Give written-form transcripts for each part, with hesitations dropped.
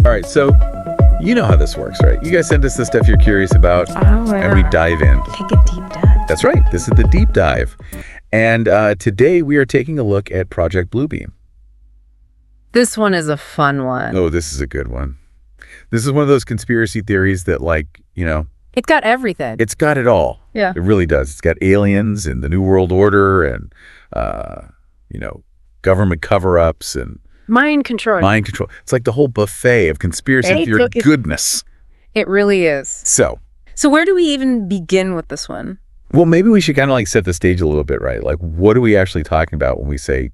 All right, so you know how this works, right? You guys send us the stuff you're curious about, and we dive in. Take a deep dive. That's right. This is the deep dive. And today we are taking a look at Project Bluebeam. This one is a fun one. Oh, this is a good one. This is one of those conspiracy theories that, like, you know... It's got everything. It's got it all. Yeah. It really does. It's got aliens and the New World Order and, government cover-ups and... Mind control. Mind control. It's like the whole buffet of conspiracy theory goodness. It really is. So where do we even begin with this one? Well, maybe we should kind of like set the stage a little bit, right? Like, what are we actually talking about when we say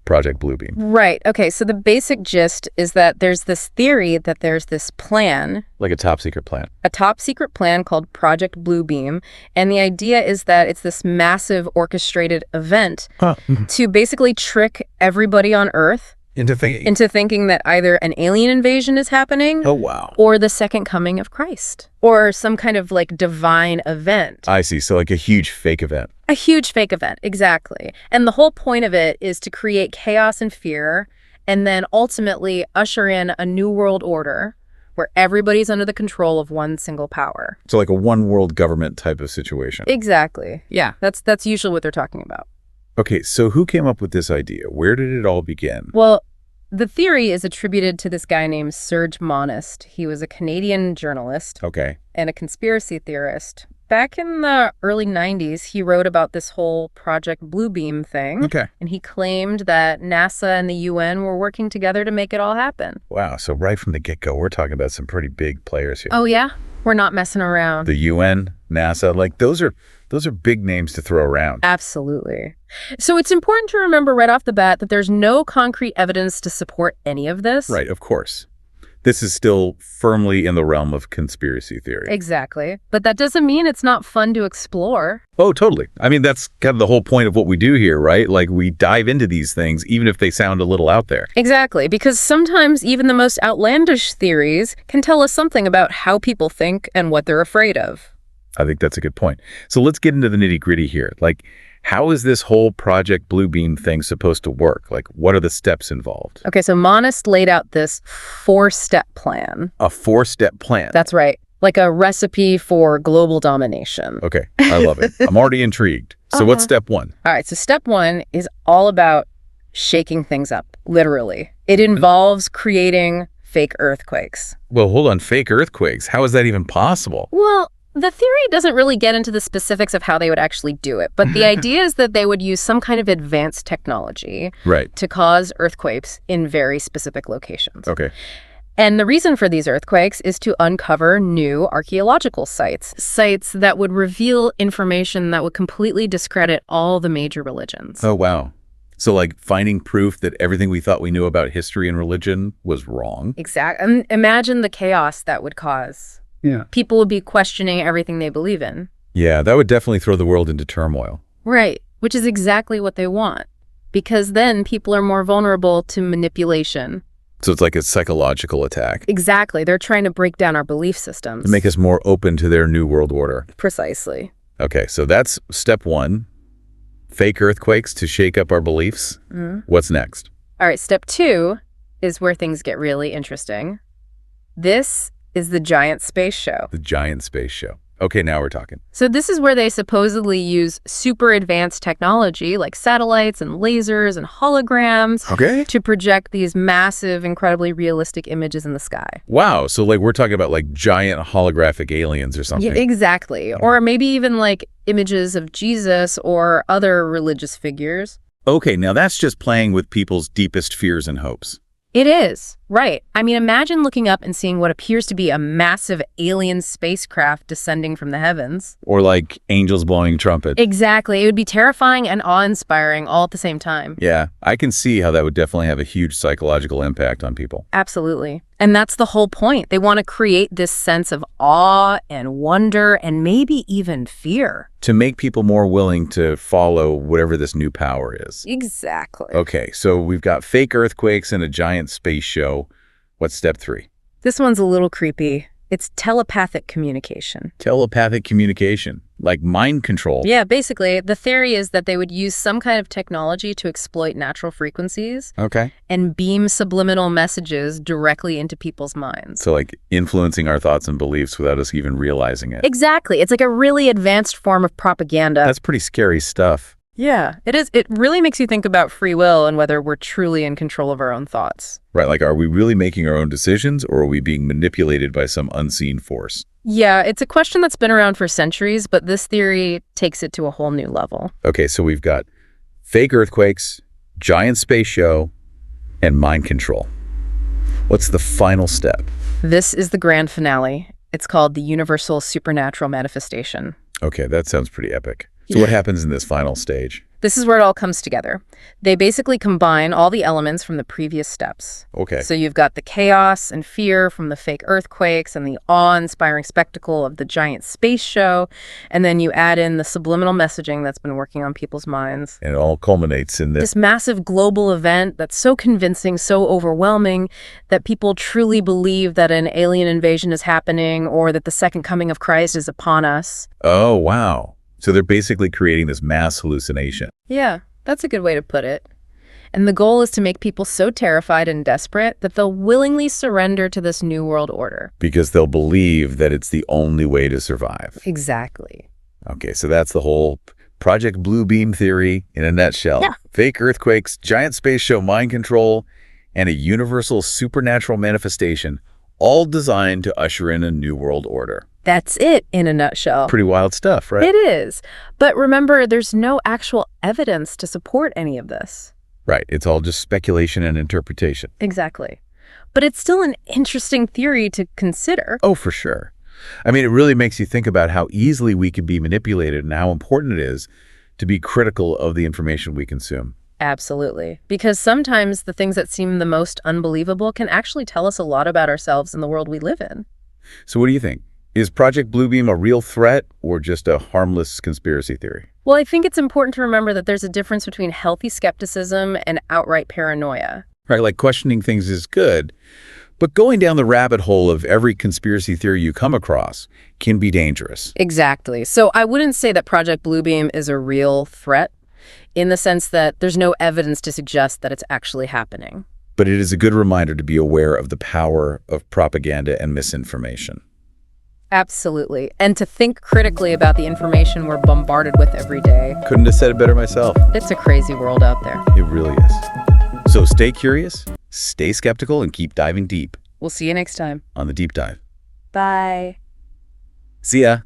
Project Bluebeam? Right. Okay. So the basic gist is that there's this theory that there's this plan. Like a top secret plan. A top secret plan called Project Bluebeam. And the idea is that it's this massive orchestrated event to basically trick everybody on Earth into thinking that either an alien invasion is happening. Oh, wow. Or the second coming of Christ. Or some kind of like divine event. I see. So like a huge fake event. A huge fake event, exactly. And the whole point of it is to create chaos and fear and then ultimately usher in a new world order where everybody's under the control of one single power. So like a one world government type of situation. Exactly. Yeah, that's usually what they're talking about. Okay, so who came up with this idea? Where did it all begin? Well, the theory is attributed to this guy named Serge Monast. He was a Canadian journalist and a conspiracy theorist. Back in the early 90s, he wrote about this whole Project Bluebeam thing. And he claimed that NASA and the UN were working together to make it all happen. Wow, so right from the get-go, we're talking about some pretty big players here. Oh, yeah? We're not messing around. The UN, NASA, like those are big names to throw around. Absolutely. So it's important to remember right off the bat that there's no concrete evidence to support any of this. Right, of course. This is still firmly in the realm of conspiracy theory. Exactly. But that doesn't mean it's not fun to explore. Oh, totally. I mean, that's kind of the whole point of what we do here, right? Like, we dive into these things, even if they sound a little out there. Exactly. Because sometimes even the most outlandish theories can tell us something about how people think and what they're afraid of. I think that's a good point. So let's get into the nitty-gritty here. Like, how is this whole Project Bluebeam thing supposed to work? Like, what are the steps involved? Okay, so Monast laid out this 4-step plan. A 4-step plan? That's right. Like a recipe for global domination. Okay, I love it. I'm already intrigued. So what's step 1? All right, so step 1 is all about shaking things up, literally. It involves creating fake earthquakes. Well, hold on, fake earthquakes? How is that even possible? Well, the theory doesn't really get into the specifics of how they would actually do it, but the idea is that they would use some kind of advanced technology to cause earthquakes in very specific locations. Okay. And the reason for these earthquakes is to uncover new archaeological sites that would reveal information that would completely discredit all the major religions. Oh, wow. So like finding proof that everything we thought we knew about history and religion was wrong? Exactly. Imagine the chaos that would cause. Yeah. People would be questioning everything they believe in. Yeah, that would definitely throw the world into turmoil. Right, which is exactly what they want. Because then people are more vulnerable to manipulation. So it's like a psychological attack. Exactly. They're trying to break down our belief systems. To make us more open to their new world order. Precisely. Okay, so that's step 1. Fake earthquakes to shake up our beliefs. What's next? All right, step 2 is where things get really interesting. This is the giant space show. The giant space show. Okay, now we're talking. So this is where they supposedly use super advanced technology like satellites and lasers and holograms to project these massive, incredibly realistic images in the sky. Wow, so like we're talking about like giant holographic aliens or something. Yeah, exactly. Or maybe even like images of Jesus or other religious figures. Okay, now that's just playing with people's deepest fears and hopes. It is, right. I mean, imagine looking up and seeing what appears to be a massive alien spacecraft descending from the heavens. Or like angels blowing trumpets. Exactly. It would be terrifying and awe-inspiring all at the same time. Yeah, I can see how that would definitely have a huge psychological impact on people. Absolutely. And that's the whole point. They want to create this sense of awe and wonder and maybe even fear. To make people more willing to follow whatever this new power is. Exactly. Okay, so we've got fake earthquakes and a giant space show. What's step 3? This one's a little creepy. It's telepathic communication. Telepathic communication, like mind control. Yeah, basically, the theory is that they would use some kind of technology to exploit natural frequencies and beam subliminal messages directly into people's minds. So like influencing our thoughts and beliefs without us even realizing it. Exactly. It's like a really advanced form of propaganda. That's pretty scary stuff. Yeah, it is. It really makes you think about free will and whether we're truly in control of our own thoughts. Right, like are we really making our own decisions or are we being manipulated by some unseen force? Yeah, it's a question that's been around for centuries, but this theory takes it to a whole new level. Okay, so we've got fake earthquakes, giant space show, and mind control. What's the final step? This is the grand finale. It's called the universal supernatural manifestation. Okay, that sounds pretty epic. So what happens in this final stage? This is where it all comes together. They basically combine all the elements from the previous steps. Okay. So you've got the chaos and fear from the fake earthquakes and the awe-inspiring spectacle of the giant space show, and then you add in the subliminal messaging that's been working on people's minds. And it all culminates in this massive global event that's so convincing, so overwhelming, that people truly believe that an alien invasion is happening or that the second coming of Christ is upon us. Oh, wow. So they're basically creating this mass hallucination. Yeah, that's a good way to put it. And the goal is to make people so terrified and desperate that they'll willingly surrender to this new world order. Because they'll believe that it's the only way to survive. Exactly. Okay, so that's the whole Project Blue Beam theory in a nutshell. Yeah. Fake earthquakes, giant space show mind control, and a universal supernatural manifestation, all designed to usher in a new world order. That's it in a nutshell. Pretty wild stuff, right? It is. But remember, there's no actual evidence to support any of this. Right. It's all just speculation and interpretation. Exactly. But it's still an interesting theory to consider. Oh, for sure. I mean, it really makes you think about how easily we can be manipulated and how important it is to be critical of the information we consume. Absolutely. Because sometimes the things that seem the most unbelievable can actually tell us a lot about ourselves and the world we live in. So what do you think? Is Project Bluebeam a real threat or just a harmless conspiracy theory? Well, I think it's important to remember that there's a difference between healthy skepticism and outright paranoia. Right, like questioning things is good, but going down the rabbit hole of every conspiracy theory you come across can be dangerous. Exactly. So I wouldn't say that Project Bluebeam is a real threat in the sense that there's no evidence to suggest that it's actually happening. But it is a good reminder to be aware of the power of propaganda and misinformation. Absolutely. And to think critically about the information we're bombarded with every day. Couldn't have said it better myself. It's a crazy world out there. It really is. So stay curious, stay skeptical, and keep diving deep. We'll see you next time On The Deep Dive. Bye. See ya.